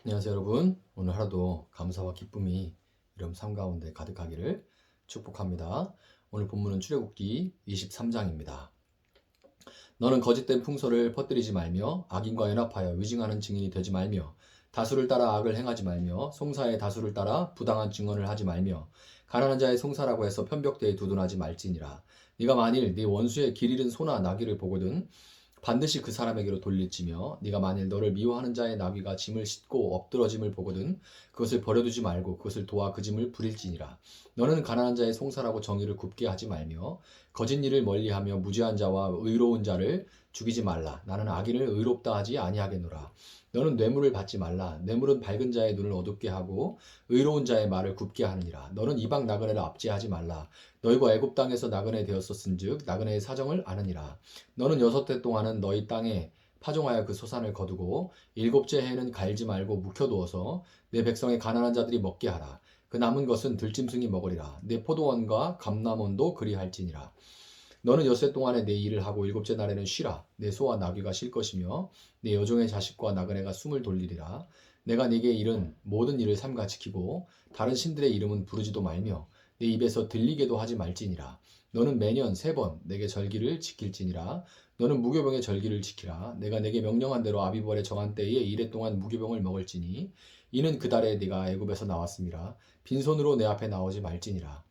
안녕하세요 여러분. 오늘 하루도 감사와 기쁨이 여러분 삶 가운데 가득하기를 축복합니다. 오늘 본문은 출애굽기 23장입니다. 너는 거짓된 풍소를 퍼뜨리지 말며 악인과 연합하여 위증하는 증인이 되지 말며 다수를 따라 악을 행하지 말며 송사의 다수를 따라 부당한 증언을 하지 말며 가난한 자의 송사라고 해서 편벽대에 두둔하지 말지니라. 네가 만일 네 원수의 길 잃은 소나 나귀를 보거든 반드시 그 사람에게로 돌릴지며 네가 만일 너를 미워하는 자의 나귀가 짐을 싣고 엎드러짐을 보거든 그것을 버려두지 말고 그것을 도와 그 짐을 부릴지니라. 너는 가난한 자의 송사라고 정의를 굽게 하지 말며 거짓 일을 멀리하며 무죄한 자와 의로운 자를 죽이지 말라. 나는 악인을 의롭다 하지 아니하겠노라. 너는 뇌물을 받지 말라. 뇌물은 밝은 자의 눈을 어둡게 하고 의로운 자의 말을 굽게 하느니라. 너는 이방 나그네를 압제하지 말라. 너희가 애굽 땅에서 나그네 되었었은즉 나그네의 사정을 아느니라. 너는 6해 동안은 너희 땅에 파종하여 그 소산을 거두고 7째 해는 갈지 말고 묵혀두어서 내 백성의 가난한 자들이 먹게 하라. 그 남은 것은 들짐승이 먹으리라. 내 포도원과 감람원도 그리할지니라. 너는 6해 동안에 내 일을 하고 7째 날에는 쉬라. 내 소와 나귀가 쉴 것이며 내 여종의 자식과 나그네가 숨을 돌리리라. 내가 네게 이른 모든 일을 삼가 지키고 다른 신들의 이름은 부르지도 말며 내 입에서 들리게도 하지 말지니라. 너는 매년 3번 내게 절기를 지킬지니라. 너는 무교병의 절기를 지키라. 내가 내게 명령한 대로 아비벌의 정한 때에 1해 동안 무교병을 먹을지니 이는 그 달에 네가 애굽에서 나왔음이라. 빈손으로 내 앞에 나오지 말지니라.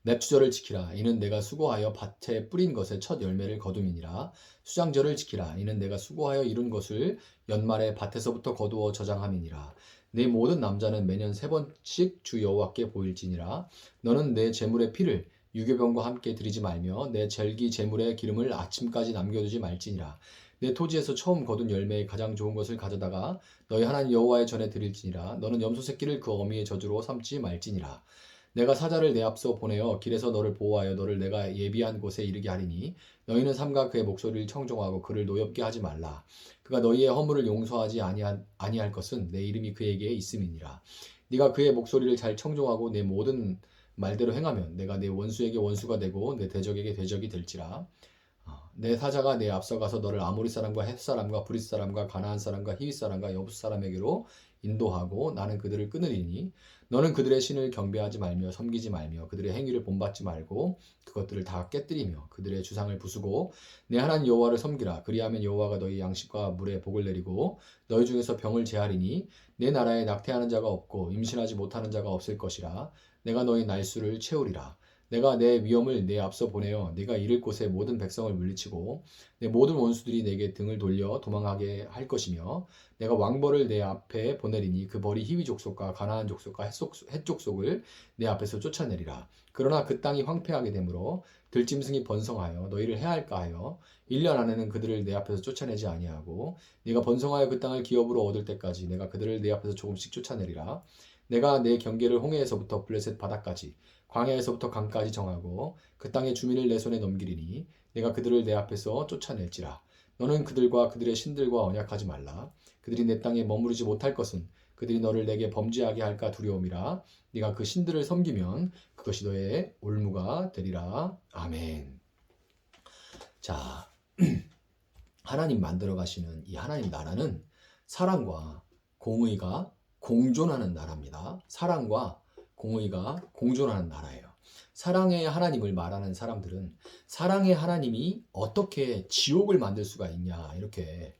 맵주절을 지키라. 이는 내가 수고하여 밭에 뿌린 것의 첫 열매를 거둠이니라. 수장절을 지키라. 이는 내가 수고하여 이룬 것을 연말에 밭에서부터 거두어 저장함이니라. 내 모든 남자는 매년 3번씩 주 여호와께 보일지니라. 너는 내 제물의 피를 유교병과 함께 드리지 말며 내 절기 제물의 기름을 아침까지 남겨두지 말지니라. 내 토지에서 처음 거둔 열매의 가장 좋은 것을 가져다가 너희 하나님 여호와의 전에 드릴지니라. 너는 염소 새끼를 그 어미의 저주로 삼지 말지니라. 내가 사자를 내 앞서 보내어 길에서 너를 보호하여 너를 내가 예비한 곳에 이르게 하리니 너희는 삼가 그의 목소리를 청종하고 그를 노엽게 하지 말라. 그가 너희의 허물을 용서하지 아니할 것은 내 이름이 그에게 있음이니라. 네가 그의 목소리를 잘 청종하고 내 모든 말대로 행하면 내가 내 원수에게 원수가 되고 내 대적에게 대적이 될지라. 내 사자가 내 앞서가서 너를 아모리 사람과 헷 사람과 브릿 사람과 가나안 사람과 히윗 사람과 여부스 사람에게로 인도하고 나는 그들을 끊으리니 너는 그들의 신을 경배하지 말며 섬기지 말며 그들의 행위를 본받지 말고 그것들을 다 깨뜨리며 그들의 주상을 부수고 내 하나님 여호와를 섬기라. 그리하면 여호와가 너희 양식과 물에 복을 내리고 너희 중에서 병을 제하리니 내 나라에 낙태하는 자가 없고 임신하지 못하는 자가 없을 것이라. 내가 너희 날수를 채우리라. 내가 내 위엄을 내 앞서 보내어 네가 이를 곳의 모든 백성을 물리치고 내 모든 원수들이 내게 등을 돌려 도망하게 할 것이며 내가 왕벌을 내 앞에 보내리니 그 벌이 히위 족속과 가나안 족속과 헷 족속을 내 앞에서 쫓아내리라. 그러나 그 땅이 황폐하게 되므로 들짐승이 번성하여 너희를 해할까 하여 1년 안에는 그들을 내 앞에서 쫓아내지 아니하고 네가 번성하여 그 땅을 기업으로 얻을 때까지 내가 그들을 내 앞에서 조금씩 쫓아내리라. 내가 내 경계를 홍해에서부터 블레셋 바다까지 광야에서부터 강까지 정하고 그 땅의 주민을 내 손에 넘기리니 내가 그들을 내 앞에서 쫓아낼지라. 너는 그들과 그들의 신들과 언약하지 말라. 그들이 내 땅에 머무르지 못할 것은 그들이 너를 내게 범죄하게 할까 두려움이라. 네가 그 신들을 섬기면 그것이 너의 올무가 되리라. 아멘. 자, 하나님 만들어 가시는 이 하나님 나라는 사랑과 공의가 공존하는 나라입니다. 사랑과 공의가 공존하는 나라예요. 사랑의 하나님을 말하는 사람들은 사랑의 하나님이 어떻게 지옥을 만들 수가 있냐 이렇게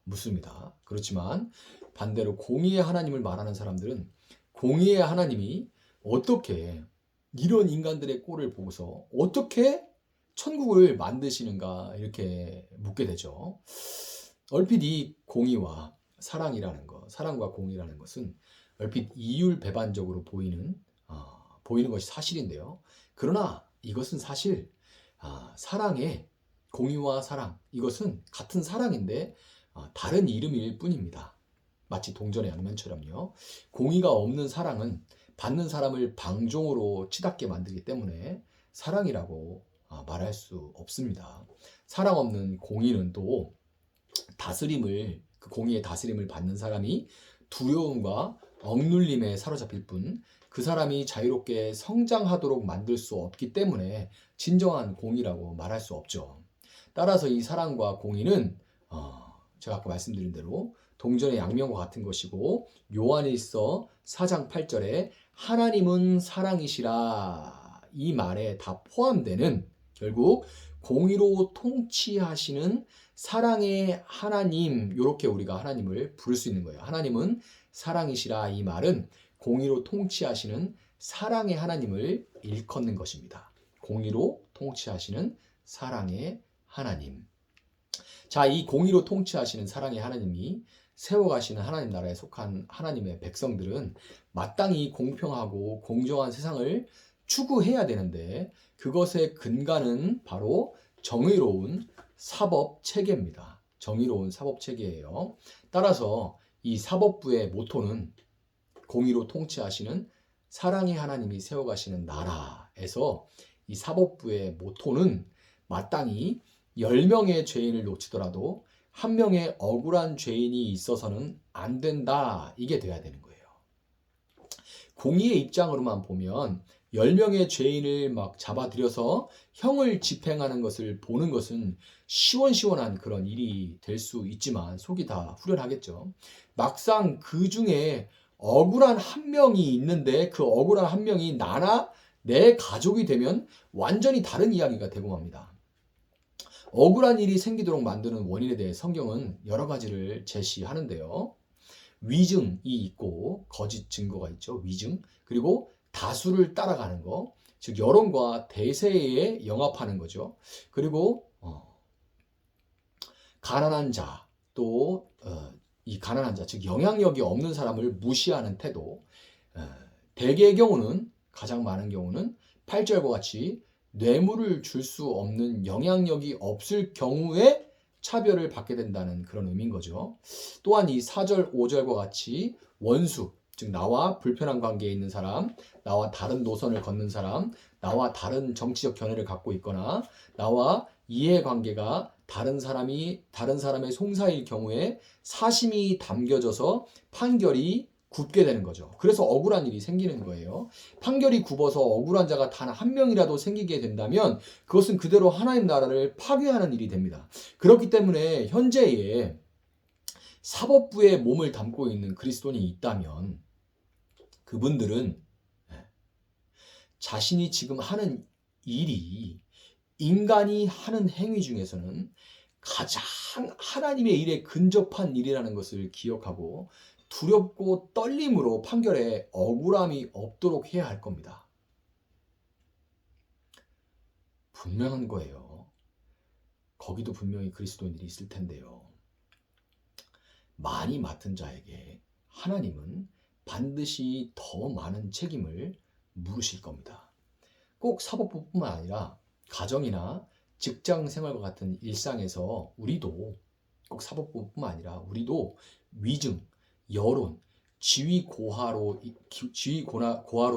묻습니다. 그렇지만 반대로 공의의 하나님을 말하는 사람들은 공의의 하나님이 어떻게 이런 인간들의 꼴을 보고서 어떻게 천국을 만드시는가 이렇게 묻게 되죠. 얼핏 이 공의와 사랑이라는 것, 사랑과 공의라는 것은 얼핏 이율배반적으로 보이는 것이 사실인데요. 그러나 이것은 사실 사랑의 공의와 사랑 이것은 같은 사랑인데 다른 이름일 뿐입니다. 마치 동전의 양면처럼요. 공의가 없는 사랑은 받는 사람을 방종으로 치닫게 만들기 때문에 사랑이라고 말할 수 없습니다. 사랑 없는 공의는 또 그 공의의 다스림을 받는 사람이 두려움과 억눌림에 사로잡힐 뿐 그 사람이 자유롭게 성장하도록 만들 수 없기 때문에 진정한 공의라고 말할 수 없죠. 따라서 이 사랑과 공의는 제가 아까 말씀드린 대로 동전의 양면과 같은 것이고, 요한일서 4장 8절에 하나님은 사랑이시라 이 말에 다 포함되는, 결국 공의로 통치하시는 사랑의 하나님, 이렇게 우리가 하나님을 부를 수 있는 거예요. 하나님은 사랑이시라 이 말은 공의로 통치하시는 사랑의 하나님을 일컫는 것입니다. 공의로 통치하시는 사랑의 하나님. 자, 이 공의로 통치하시는 사랑의 하나님이 세워가시는 하나님 나라에 속한 하나님의 백성들은 마땅히 공평하고 공정한 세상을 추구해야 되는데, 그것의 근간은 바로 정의로운 사법 체계입니다. 정의로운 사법 체계예요. 따라서 이 사법부의 모토는 공의로 통치하시는 사랑의 하나님이 세워가시는 나라에서, 이 사법부의 모토는 마땅히 10명의 죄인을 놓치더라도 한 명의 억울한 죄인이 있어서는 안 된다, 이게 돼야 되는 거예요. 공의의 입장으로만 보면 10명의 죄인을 막 잡아들여서 형을 집행하는 것을 보는 것은 시원시원한 그런 일이 될 수 있지만 속이 다 후련하겠죠. 막상 그 중에 억울한 한 명이 있는데 그 억울한 한 명이 나나 내 가족이 되면 완전히 다른 이야기가 되고 맙니다. 억울한 일이 생기도록 만드는 원인에 대해 성경은 여러 가지를 제시하는데요. 위증이 있고 거짓 증거가 있죠. 위증. 그리고 다수를 따라가는 거. 즉 여론과 대세에 영합하는 거죠. 그리고 가난한 자, 또 이 가난한 자, 즉 영향력이 없는 사람을 무시하는 태도. 대개의 경우는, 가장 많은 경우는 8절과 같이 뇌물을 줄 수 없는 영향력이 없을 경우에 차별을 받게 된다는 그런 의미인 거죠. 또한 이 4절, 5절과 같이 원수, 즉 나와 불편한 관계에 있는 사람, 나와 다른 노선을 걷는 사람, 나와 다른 정치적 견해를 갖고 있거나 나와 이해관계가 다른 사람의 송사일 경우에 사심이 담겨져서 판결이 굽게 되는 거죠. 그래서 억울한 일이 생기는 거예요. 판결이 굽어서 억울한 자가 단 한 명이라도 생기게 된다면 그것은 그대로 하나님 나라를 파괴하는 일이 됩니다. 그렇기 때문에 현재의 사법부에 몸을 담고 있는 그리스도인이 있다면 그분들은 자신이 지금 하는 일이 인간이 하는 행위 중에서는 가장 하나님의 일에 근접한 일이라는 것을 기억하고 두렵고 떨림으로 판결에 억울함이 없도록 해야 할 겁니다. 분명한 거예요. 거기도 분명히 그리스도인들이 있을 텐데요. 많이 맡은 자에게 하나님은 반드시 더 많은 책임을 물으실 겁니다. 꼭 사법부뿐만 아니라 가정이나 직장 생활과 같은 일상에서 우리도, 꼭 사법부뿐만 아니라 우리도 위증, 여론, 지위 고하로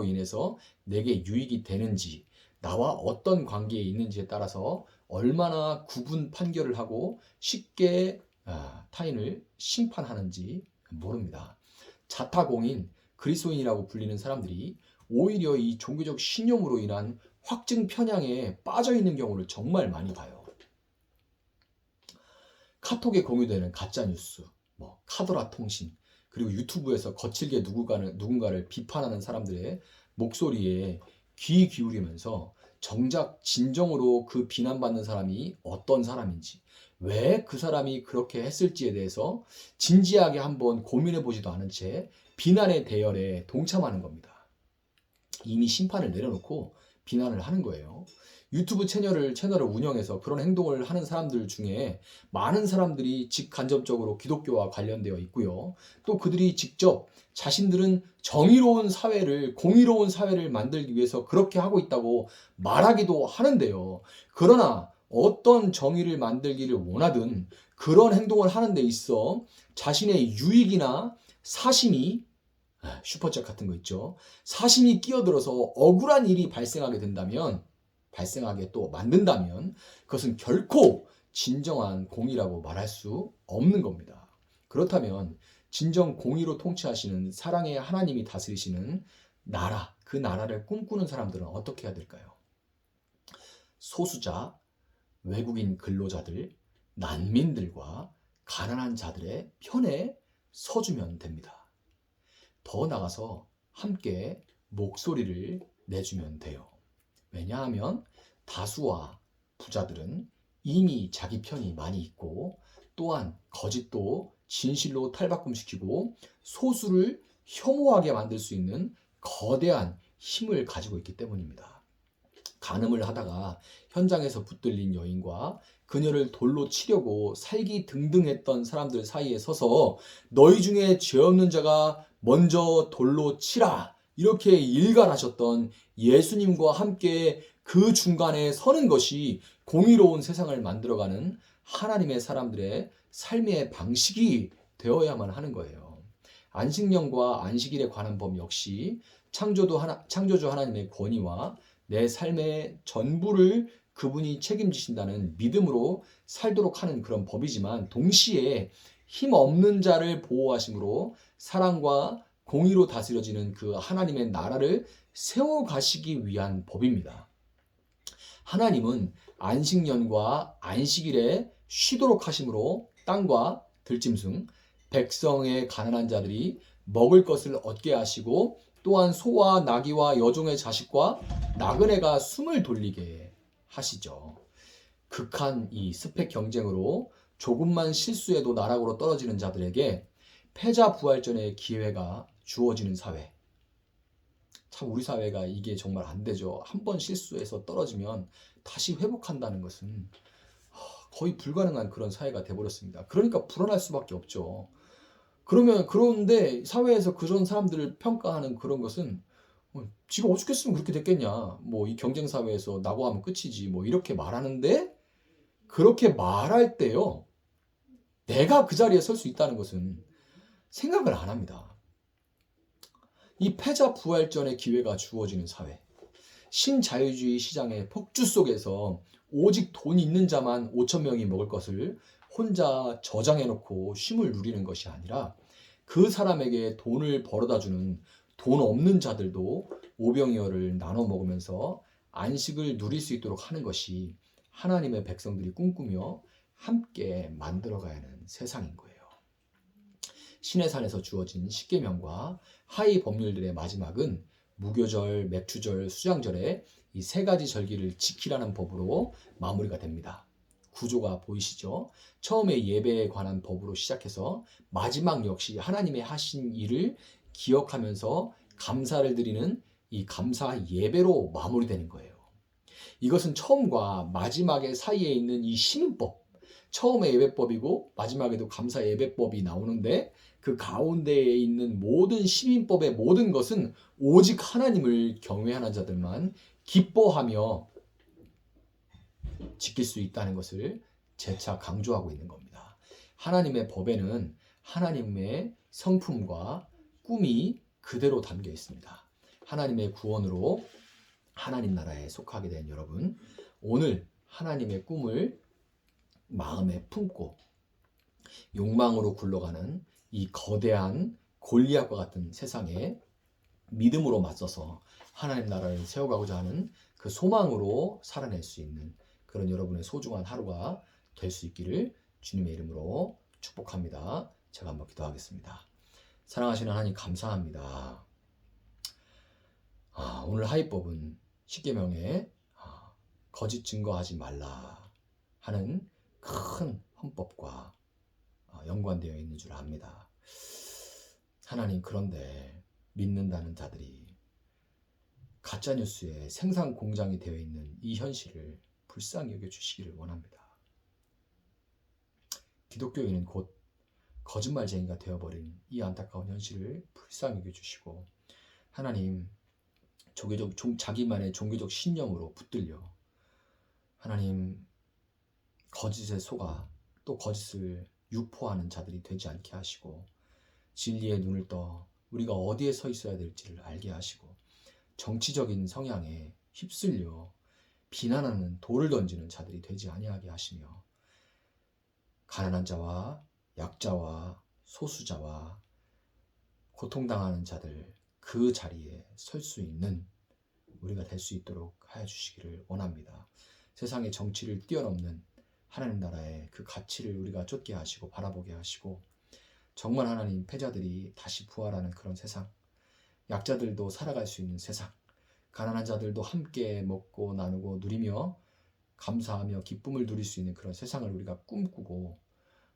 인해서 내게 유익이 되는지, 나와 어떤 관계에 있는지에 따라서 얼마나 구분 판결을 하고 쉽게 타인을 심판하는지 모릅니다. 자타공인 그리스도인이라고 불리는 사람들이 오히려 이 종교적 신념으로 인한 확증 편향에 빠져 있는 경우를 정말 많이 봐요. 카톡에 공유되는 가짜뉴스, 카더라 통신, 그리고 유튜브에서 거칠게 누군가를 비판하는 사람들의 목소리에 귀 기울이면서 정작 진정으로 그 비난받는 사람이 어떤 사람인지, 왜 그 사람이 그렇게 했을지에 대해서 진지하게 한번 고민해보지도 않은 채 비난의 대열에 동참하는 겁니다. 이미 심판을 내려놓고 비난을 하는 거예요. 유튜브 채널을 운영해서 그런 행동을 하는 사람들 중에 많은 사람들이 직간접적으로 기독교와 관련되어 있고요. 또 그들이 직접 자신들은 정의로운 사회를, 공의로운 사회를 만들기 위해서 그렇게 하고 있다고 말하기도 하는데요. 그러나 어떤 정의를 만들기를 원하든 그런 행동을 하는 데 있어 자신의 유익이나 사심이, 슈퍼챗 같은 거 있죠. 사심이 끼어들어서 억울한 일이 발생하게 또 만든다면 그것은 결코 진정한 공의라고 말할 수 없는 겁니다. 그렇다면 진정 공의로 통치하시는 사랑의 하나님이 다스리시는 나라, 그 나라를 꿈꾸는 사람들은 어떻게 해야 될까요? 소수자, 외국인 근로자들, 난민들과 가난한 자들의 편에 서주면 됩니다. 더 나아가서 함께 목소리를 내주면 돼요. 왜냐하면 다수와 부자들은 이미 자기 편이 많이 있고, 또한 거짓도 진실로 탈바꿈시키고 소수를 혐오하게 만들 수 있는 거대한 힘을 가지고 있기 때문입니다. 간음을 하다가 현장에서 붙들린 여인과 그녀를 돌로 치려고 살기등등했던 사람들 사이에 서서 너희 중에 죄 없는 자가 먼저 돌로 치라, 이렇게 일갈하셨던 예수님과 함께 그 중간에 서는 것이 공의로운 세상을 만들어가는 하나님의 사람들의 삶의 방식이 되어야만 하는 거예요. 안식년과 안식일에 관한 법 역시 창조주 하나님의 권위와 내 삶의 전부를 그분이 책임지신다는 믿음으로 살도록 하는 그런 법이지만, 동시에 힘없는 자를 보호하심으로 사랑과 공의로 다스려지는 그 하나님의 나라를 세워가시기 위한 법입니다. 하나님은 안식년과 안식일에 쉬도록 하심으로 땅과 들짐승, 백성의 가난한 자들이 먹을 것을 얻게 하시고, 또한 소와 나귀와 여종의 자식과 나그네가 숨을 돌리게 하시죠. 극한 이 스펙 경쟁으로 조금만 실수해도 나락으로 떨어지는 자들에게 패자부활전의 기회가 주어지는 사회. 참 우리 사회가 이게 정말 안 되죠. 한 번 실수해서 떨어지면 다시 회복한다는 것은 거의 불가능한 그런 사회가 돼버렸습니다. 그러니까 불안할 수밖에 없죠. 그런데 사회에서 그런 사람들을 평가하는 그런 것은 지가 어죽했으면 그렇게 됐겠냐, 뭐 이 경쟁 사회에서 나고 하면 끝이지, 뭐 이렇게 말하는데, 그렇게 말할 때요, 내가 그 자리에 설 수 있다는 것은 생각을 안 합니다. 이 패자 부활전의 기회가 주어지는 사회, 신자유주의 시장의 폭주 속에서 오직 돈 있는 자만 5천 명이 먹을 것을 혼자 저장해놓고 쉼을 누리는 것이 아니라, 그 사람에게 돈을 벌어다주는 돈 없는 자들도 오병이어를 나눠 먹으면서 안식을 누릴 수 있도록 하는 것이 하나님의 백성들이 꿈꾸며 함께 만들어가야 하는 세상인 거예요. 신의 산에서 주어진 십계명과 하위 법률들의 마지막은 무교절, 맥주절, 수장절에 이 세 가지 절기를 지키라는 법으로 마무리가 됩니다. 구조가 보이시죠? 처음에 예배에 관한 법으로 시작해서 마지막 역시 하나님의 하신 일을 기억하면서 감사를 드리는 이 감사 예배로 마무리되는 거예요. 이것은 처음과 마지막의 사이에 있는 이 시민법, 처음에 예배법이고 마지막에도 감사 예배법이 나오는데, 그 가운데에 있는 모든 시민법의 모든 것은 오직 하나님을 경외하는 자들만 기뻐하며 지킬 수 있다는 것을 재차 강조하고 있는 겁니다. 하나님의 법에는 하나님의 성품과 꿈이 그대로 담겨 있습니다. 하나님의 구원으로 하나님 나라에 속하게 된 여러분, 오늘 하나님의 꿈을 마음에 품고 욕망으로 굴러가는 이 거대한 골리앗과 같은 세상에 믿음으로 맞서서 하나님 나라를 세워가고자 하는 그 소망으로 살아낼 수 있는 그런 여러분의 소중한 하루가 될 수 있기를 주님의 이름으로 축복합니다. 제가 한번 기도하겠습니다. 사랑하시는 하나님, 감사합니다. 오늘 하위법은 십계명에 거짓 증거하지 말라 하는 큰 헌법과 연관되어 있는 줄 압니다. 하나님, 그런데 믿는다는 자들이 가짜뉴스의 생산 공장이 되어 있는 이 현실을 불쌍히 여겨주시기를 원합니다. 기독교인은 곧 거짓말쟁이가 되어버린 이 안타까운 현실을 불쌍히 여겨주시고, 하나님, 자기만의 종교적 신념으로 붙들려 하나님 거짓에 속아 또 거짓을 유포하는 자들이 되지 않게 하시고, 진리의 눈을 떠 우리가 어디에 서 있어야 될지를 알게 하시고, 정치적인 성향에 휩쓸려 비난하는 돌을 던지는 자들이 되지 아니하게 하시며, 가난한 자와 약자와 소수자와 고통당하는 자들 그 자리에 설 수 있는 우리가 될 수 있도록 하여 주시기를 원합니다. 세상의 정치를 뛰어넘는 하나님 나라의 그 가치를 우리가 쫓게 하시고 바라보게 하시고, 정말 하나님 패자들이 다시 부활하는 그런 세상, 약자들도 살아갈 수 있는 세상, 가난한 자들도 함께 먹고 나누고 누리며 감사하며 기쁨을 누릴 수 있는 그런 세상을 우리가 꿈꾸고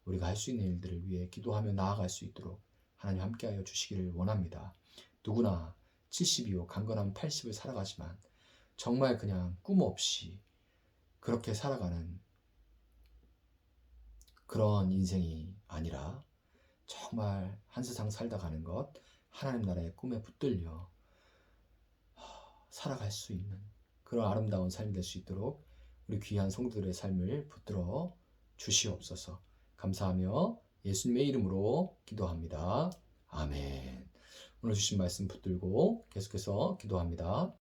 우리가 할 수 있는 일들을 위해 기도하며 나아갈 수 있도록 하나님 함께하여 주시기를 원합니다. 누구나 70이요 강건하면 80을 살아가지만 정말 그냥 꿈 없이 그렇게 살아가는 그런 인생이 아니라 정말 한 세상 살다 가는 것, 하나님 나라의 꿈에 붙들려 살아갈 수 있는 그런 아름다운 삶이 될 수 있도록 우리 귀한 성도들의 삶을 붙들어 주시옵소서. 감사하며 예수님의 이름으로 기도합니다. 아멘. 오늘 주신 말씀 붙들고 계속해서 기도합니다.